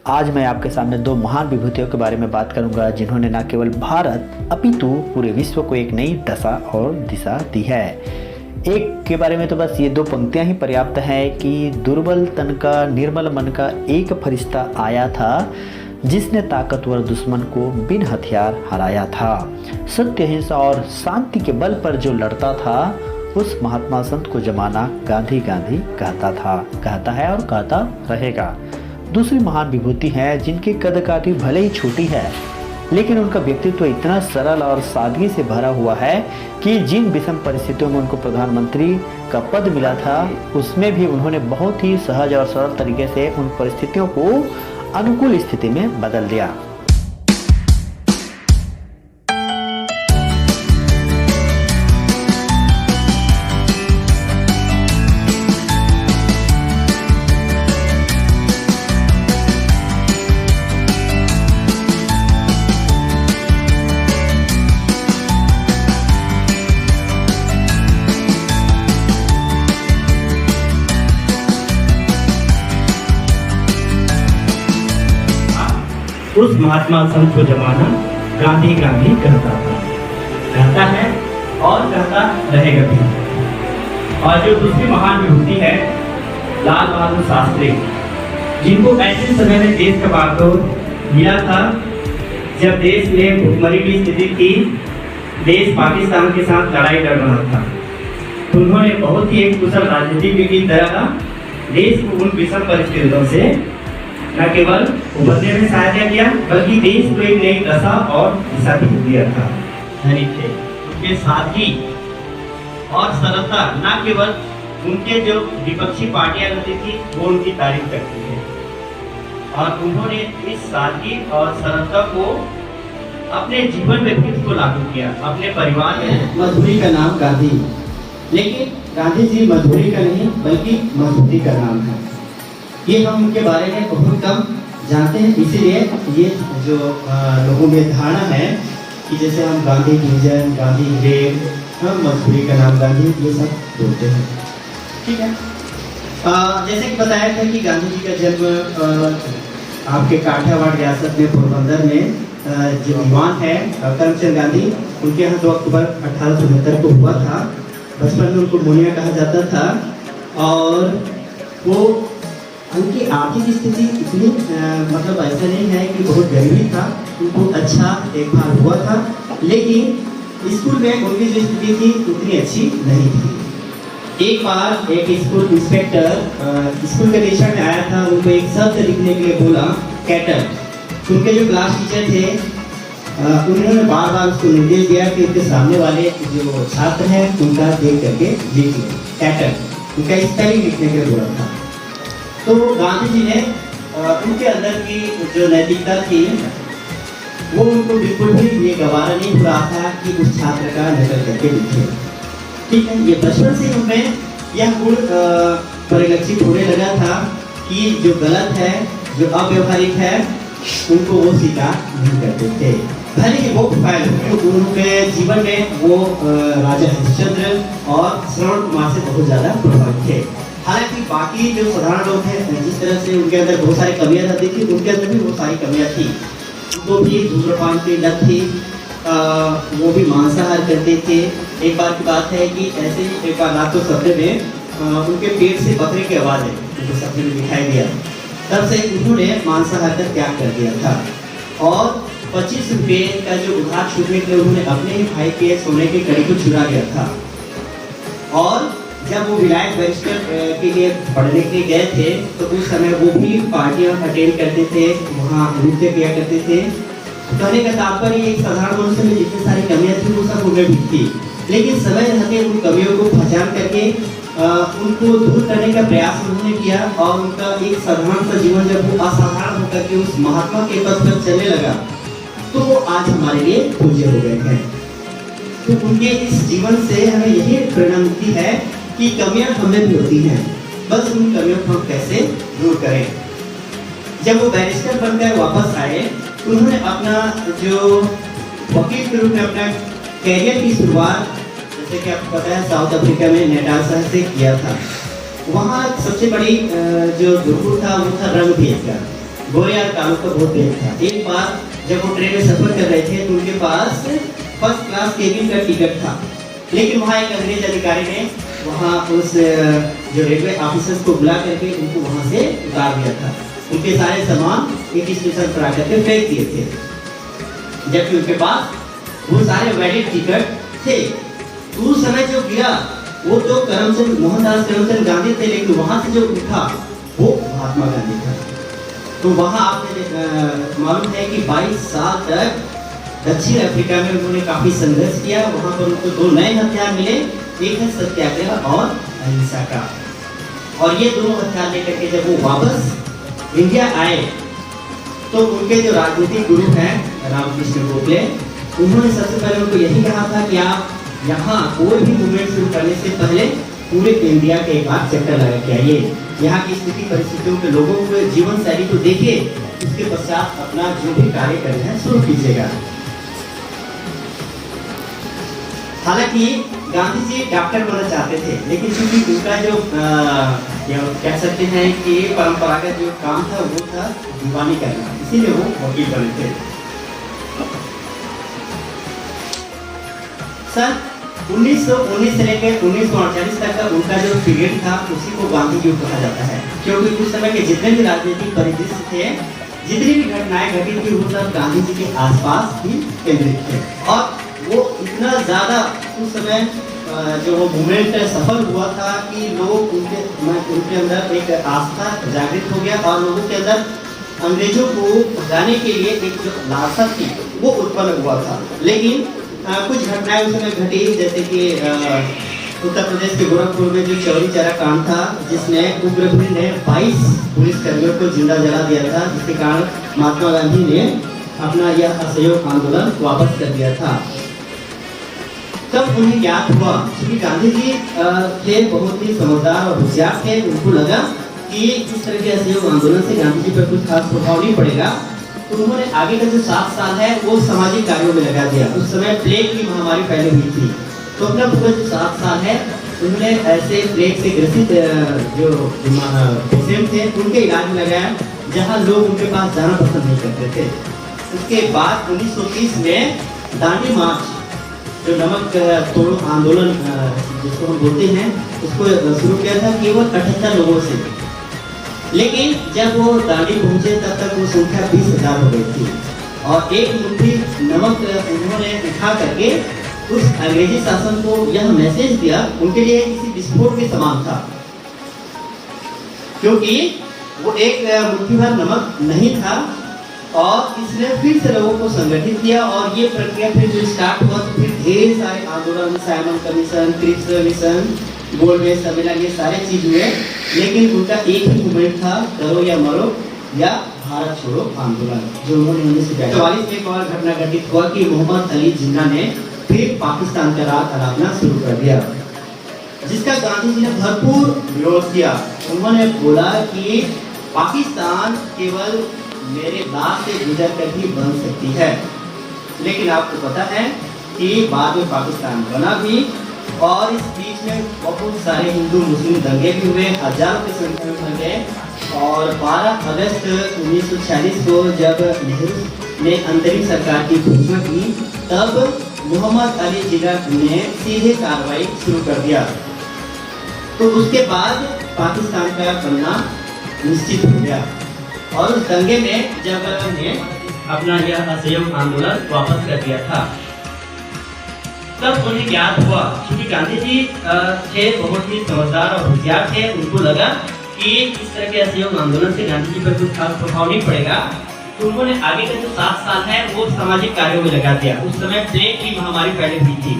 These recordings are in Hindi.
आज मैं आपके सामने दो महान विभूतियों के बारे में बात करूंगा जिन्होंने न केवल भारत अपितु पूरे विश्व को एक नई दशा और दिशा दी है। एक के बारे में तो बस ये दो पंक्तियां ही पर्याप्त है कि दुर्बल तन का निर्मल मन का एक फरिश्ता आया था जिसने ताकतवर दुश्मन को बिन हथियार हराया था। सत्य अहिंसा और शांति के बल पर जो लड़ता था उस महात्मा संत को जमाना गांधी गांधी कहता था, कहता है और कहता रहेगा। दूसरी महान विभूति है जिनकी कदकाठी भले ही छोटी है लेकिन उनका व्यक्तित्व इतना सरल और सादगी से भरा हुआ है कि जिन विषम परिस्थितियों में उनको प्रधानमंत्री का पद मिला था उसमें भी उन्होंने बहुत ही सहज और सरल तरीके से उन परिस्थितियों को अनुकूल स्थिति में बदल दिया। उस महात्मा संत को जमाना गांधी गांधी कहता था, कहता है और कहता रहेगा भी। और जो दूसरी महान विभूति है लाल बहादुर शास्त्री, जिनको ऐसे समय में देश का बागडोर मिला था जब देश में भुखमरी की स्थिति थी, देश पाकिस्तान के साथ लड़ाई लड़ रहा था। तो उन्होंने बहुत ही एक कुशल राजनीतिज्ञ की तरह देश को उन विषम परिस्थितियों से न केवल उभरने में सहायता किया बल्कि देश को एक नई दशा और दिशा भी दिया था। धनी थे, उनके सादगी और सरलता न केवल उनके जो विपक्षी पार्टियां रहती थी वो उनकी तारीफ करती थी और उन्होंने इस सादगी और सरलता को अपने जीवन में खुद को लागू किया, अपने परिवार में। मधुरी का नाम गांधी, लेकिन गांधी जी मधुरी का नहीं बल्कि मधुरी का नाम है। ये हम उनके बारे में बहुत कम जानते हैं, इसीलिए ये जो लोगों में धारणा है कि जैसे हम गांधी भोजन, गांधी रेल, हम मजदूरी का नाम गांधी, ये सब बोलते हैं। ठीक है। जैसे कि बताया था कि गांधी जी का जन्म आपके काठियावाड़ रियासत में पोरबंदर में जो दीवान है करमचंद गांधी, उनके यहाँ 2 अक्टूबर 1869 को हुआ था। बचपन में उनको मोनिया कहा जाता था और वो उनकी आर्थिक स्थिति इतनी मतलब ऐसा नहीं है कि बहुत गरीबी था, उनको अच्छा देखभाल हुआ था, लेकिन स्कूल में उनकी जो स्थिति थी उतनी अच्छी नहीं थी। एक बार एक स्कूल इंस्पेक्टर स्कूल के निरीक्षण में आया था, उनको एक शब्द लिखने के लिए बोला, कैटर। उनके जो क्लास टीचर थे उन्होंने बार बार उसको निर्देश दिया कि उनके सामने वाले जो छात्र हैं उनका देख करके लिखिए, कैटर, उनका स्पेलिंग लिखने के लिए बोला था। तो गांधी जी ने उनके अंदर की जो नैतिकता थी वो उनको बिल्कुल भी ये गवारा नहीं हो रहा था कि उस छात्र का नकल करके लिखे। ठीक है, ये बचपन से उनमें यह गुण परिलक्षित होने लगा था कि जो गलत है, जो अव्यवहारिक है, उनको वो स्वीकार नहीं करते थे। भले ही वो फैल उनके जीवन में वो राजा हरिश्चंद्र और श्रवण कुमार से बहुत ज़्यादा प्रभावित थे। हालांकि बाकी जो साधारण लोग हैं जिस तरह से उनके अंदर बहुत सारी कमियां रहती थी, उनके अंदर भी बहुत सारी कमियां थी। उनको भी धूम्रपान की लत थी, वो भी मांसाहार करते थे। एक बार की बात है कि ऐसे ही एक बार रात को सपने में उनके पेट से बकरे की आवाज़ है उनको सपने में दिखाई दिया। तब से उन्होंने मांसाहार का त्याग कर दिया था और 25 रुपये का जो उधार छूटने के लिए उन्होंने अपने ही भाई के सोने की कड़ी को चुरा लिया था। और जब वो विलायत बैरिस्टर के लिए पढ़ने के लिए गए थे तो उस समय वो भी पार्टियां अटेंड करते थे, वहाँ नृत्य किया करते थे। कहने का तात्पर्य एक साधारण मनुष्य में जितनी सारी कमियां थी वो सब उनमें भी थी, लेकिन समय रहते उन कमियों को पहचान करके उनको दूर करने का प्रयास उन्होंने किया और उनका एक साधारण सा जीवन जब वो असाधारण होकर के उस महात्मा के पथ पर चलने लगा तो वो आज हमारे लिए पूज्य हो गए हैं। तो उनके इस जीवन से हमें यही प्रेरणा मिलती है कि कमियां हमें भी होती हैं, बस उन कमियों को हम कैसे दूर करें। जब वो बैरिस्टर बनकर वापस आए तो उन्होंने अपना जो वकील के रूप में अपना कैरियर की शुरुआत, जैसे कि आपको पता है, साउथ अफ्रीका में नेटाल शहर से किया था। वहाँ सबसे बड़ी जो दुर्ग था वो था रंगभेद का। गोरे और कालों का बहुत भेद था। एक बार जब वो ट्रेन में सफर कर रहे थे तो उनके पास फर्स्ट क्लास केबिन का टिकट था, लेकिन वहाँ एक अंग्रेज अधिकारी ने वहाँ उस जो रेलवे ऑफिसर्स को बुला करके उनको वहाँ से उतार दिया था। उनके सारे सामान एक स्टेशन पर आकर के फेंक दिए थे, जबकि उनके पास वो सारे वैलिड टिकट थे। तो उस समय जो गिरा वो तो करमचंद मोहनदास करमचंद गांधी थे, लेकिन वहाँ से जो उठा वो महात्मा गांधी था। तो वहाँ आपने मालूम है कि 22 साल तक दक्षिण अफ्रीका में उन्होंने काफी संघर्ष किया। वहाँ पर उनको 2 नए हथियार मिले, एक है सत्याग्रह और अहिंसा का। और ये दोनों हथियार लेकर के जब वो वापस इंडिया आए तो उनके जो राजनीतिक गुरु हैं रामकृष्ण गोखले, उन्होंने सबसे पहले उनको यही कहा था कि आप यहाँ कोई भी मूवमेंट शुरू करने से पहले पूरे इंडिया के एक बार चक्कर लगा के आइए, यहाँ की स्थिति परिस्थितियों के लोगों के जीवन शैली को देखिए, उसके पश्चात अपना जो भी कार्य करना है शुरू कीजिएगा। हालांकि गांधी जी डॉक्टर बनना चाहते थे, लेकिन चूंकि उनका जो कह सकते हैं कि परंपरागत जो काम था वो था दीवानी करना, इसीलिए वो वकील बने थे। सन 1919 से लेकर 1948 तक का उनका जो पीरियड था उसी को गांधी युग कहा जाता है, क्योंकि उस समय के जितने भी राजनीतिक परिदृश्य थे, जितनी भी घटनाएं घटी थी वो सब गांधी जी के आसपास ही केंद्रित थे। और वो इतना ज़्यादा उस समय जो वो मूवमेंट सफल हुआ था कि लोग उनके अंदर एक आस्था जागृत हो गया और लोगों के अंदर अंग्रेजों को भगाने के लिए एक जो लालसा थी वो उत्पन्न हुआ था। लेकिन कुछ घटनाएं उस समय घटी, जैसे कि उत्तर प्रदेश के गोरखपुर में जो चौरी चौरा कांड था, जिसमें उग्रवादी ने 22 पुलिसकर्मियों को जिंदा जला दिया था, जिसके कारण महात्मा गांधी ने अपना यह असहयोग आंदोलन वापस कर दिया था। तब उन्हें याद हुआ, क्योंकि गांधी जी थे बहुत ही समझदार और होशियार थे, उनको लगा कि इस तरह के असहयोग आंदोलन से गांधी जी पर कुछ खास प्रभाव नहीं पड़ेगा, तो उन्होंने आगे का जो 7 साल है वो सामाजिक कार्यों में लगा दिया। उस समय प्लेग की महामारी फैली हुई थी, तो अपना पूरा जो 7 साल है उन्होंने ऐसे प्लेग से ग्रसित जो पेशेंट थे उनके इलाज में लगाया, जहाँ लोग उनके पास जाना पसंद नहीं करते थे। उसके बाद 1930 में दांडी मार्च, जो नमक तोड़ो आंदोलन जिसको हम बोलते हैं, उसको शुरू किया था केवल 78 लोगों से। लेकिन जब वो दांडी पहुंचे तब तक वो संख्या 20,000 हो गई थी, और एक मुट्ठी नमक उन्होंने उठा करके उस अंग्रेजी शासन को यह मैसेज दिया, उनके लिए किसी विस्फोट के समान था, क्योंकि वो एक मुट्ठी भर नमक नहीं था। और इसने फिर से लोगों को संगठित किया, और ये प्रक्रिया फिर जो स्टार्ट हुआ तो फिर ढेर सारे आंदोलन, साइमन कमीशन, क्रिप्स मिशन, गोल्डवेज सम्मेलन, ये सारे चीज हुए, लेकिन उनका एक ही मूवमेंट था, करो या मरो या भारत छोड़ो आंदोलन, जो उन्होंने 1944 में एक और घटना घटित हुआ कि मोहम्मद अली जिन्ना ने फिर पाकिस्तान का राज आलापना शुरू कर दिया, जिसका गांधी जी ने भरपूर विरोध किया। उन्होंने बोला कि पाकिस्तान केवल मेरे दांत से गुजर कर ही बन सकती है। लेकिन आपको पता है कि बाद में पाकिस्तान बना भी, और इस बीच में बहुत सारे हिंदू मुस्लिम दंगे भी हुए, हजारों की संख्या में मर गए। और 12 अगस्त 1946 को जब नेहरू ने अंतरिम सरकार की घोषणा की, तब मोहम्मद अली जिन्ना ने सीधे कार्रवाई शुरू कर दिया। तो उसके बाद पाकिस्तान का बनना निश्चित हो गया, और उस दंगे में जब ने अपना यह असहयोग आंदोलन वापस कर दिया था, तब उन्हें याद हुआ, क्योंकि गांधी जी थे बहुत ही समझदार और होशियार थे, उनको लगा कि इस तरह के असहयोग आंदोलन से गांधी जी पर कुछ खास प्रभाव नहीं पड़ेगा, तो उन्होंने आगे का जो 7 साल है वो सामाजिक कार्यों में लगा दिया। उस समय प्लेग की महामारी फैली हुई थी,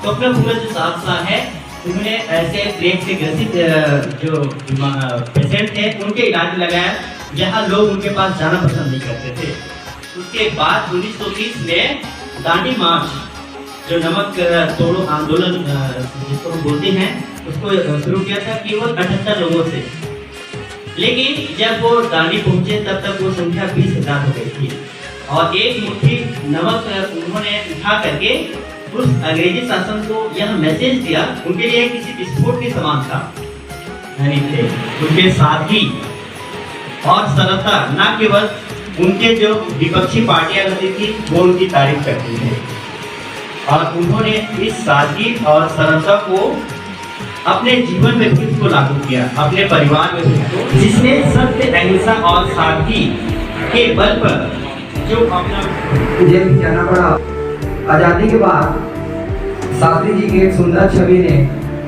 तो अपना पूरा जो 7 साल है उन्होंने ऐसे प्लेग से ग्रसित जो पेशेंट थे उनके इलाज में लगाया, जहाँ लोग उनके पास जाना पसंद नहीं करते थे। उसके बाद 1930 में दांडी मार्च, जो नमक तोड़ो आंदोलन जिसको हम बोलते हैं, उसको शुरू किया था केवल 78 लोगों से। लेकिन जब वो दांडी पहुंचे तब तक वो संख्या 20,000 हो गई थी, और एक मुट्ठी नमक उन्होंने उठा करके उस अंग्रेजी शासन को यह मैसेज दिया, उनके लिए किसी विस्फोट के समान था, यानी थे उनके साथ ही। और सरलता न केवल उनके जो विपक्षी पार्टियां रहती थी वो उनकी तारीफ करती है, और उन्होंने इस सादगी और सरलता को अपने जीवन में भी इसको लागू किया, अपने परिवार में भी इसको, जिसने सत्य, अहिंसा और सादगी के बल पर जो अपना जेल भी जाना पड़ा। आज़ादी के बाद शास्त्री जी की एक सुंदर छवि ने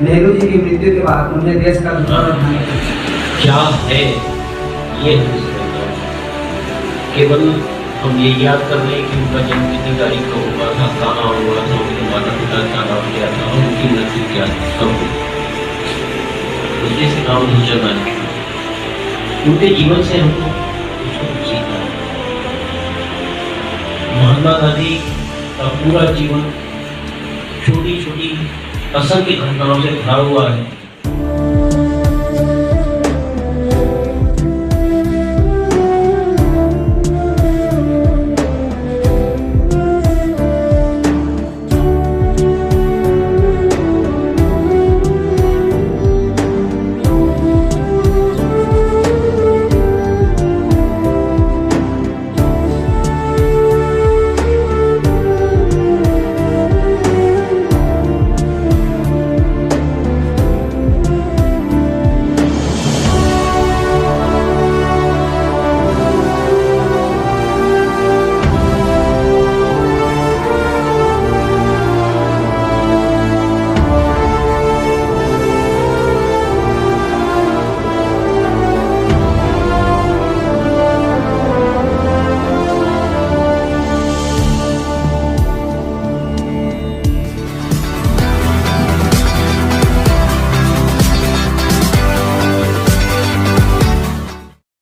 नेहरू जी की मृत्यु के बाद उन्हें देश का दूसरा प्रधानमंत्री क्या है ये नहीं समझता। केवल हम ये याद कर रहे हैं कि उनका जन्म कितनी तारीख को हुआ था, कहाँ हुआ था, उनके माता पिता का नाम क्या था और उनकी मृत्यु क्या थी, सब उससे काम नहीं चलना है। उनके जीवन से हमको कुछ सीखना है। महात्मा गांधी का पूरा जीवन छोटी छोटी असंख्य घटनाओं से भरा हुआ है।